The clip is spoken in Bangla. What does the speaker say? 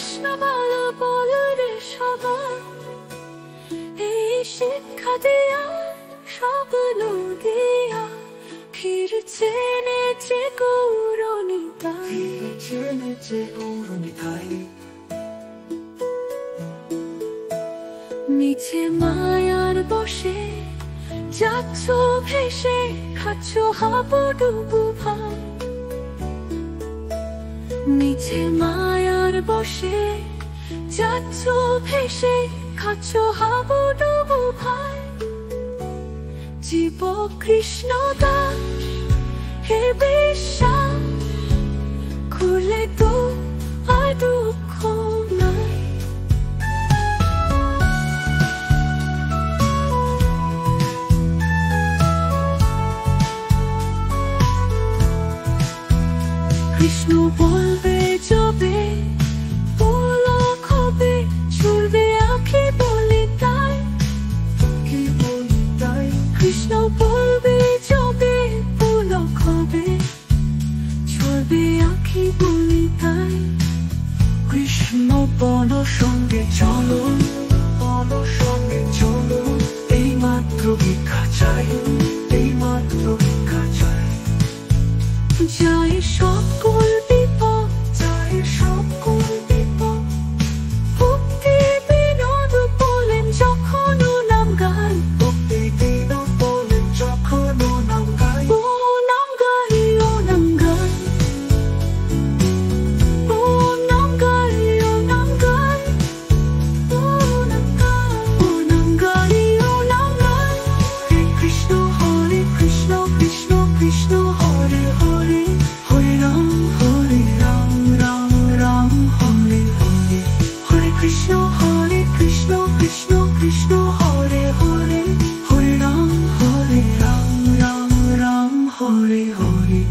কৃষ্ণ বলো বলো রে সবাই, এই শিক্ষা দিয়া সবলো দিয়া ফিরছে নেচে গৌরনিতাই, নেচে গৌরনিতাই। নিচে মায়ার বসে যাচ্ছ ভেসে, খাচ্ছ হাবুডুবু ভাই। নিচে মায়ার বসে যাচ্ছ ভেসে, খাচ্ছ হাবুডুবু ভাই। জীব কৃষ্ণ দাস হে বিশ্বাস, খুলে তো আর দুঃখ নাই। কৃষ্ণ বলবে যবে পুলক হবে, ছুড়বে আঁখি বলি তাই, কি বলি তাই। কৃষ্ণ বলবে যবে পুলক হবে, ছুড়বে আঁখি বলি তাই। কৃষ্ণ বল সঙ্গে চলো, বল সঙ্গে চলো, এই মাত্র ভিক্ষা চাই, এই মাত্র ভিক্ষা চাই। যায় সকল বিপদ, যায় সকল বিপদ, ভক্তি বিনোদ বলেন যখন ও নাম গাই, ভক্তি বিনোদ বলেন যখন ও নাম গাই। ও নাম গাই, ও নাম গাই, ও নাম গাই, ও নাম গাই, ও নাম গাই, ও নাম গাই, ও নাম গাই। হরে কৃষ্ণ হরে কৃষ্ণ, কৃষ্ণ কৃষ্ণ হরে হরে, হরে রাম রাম রাম হরে হরে। হরে কৃষ্ণ হরে কৃষ্ণ, কৃষ্ণ কৃষ্ণ হরে হরে, হরে রাম রাম হরে হরে।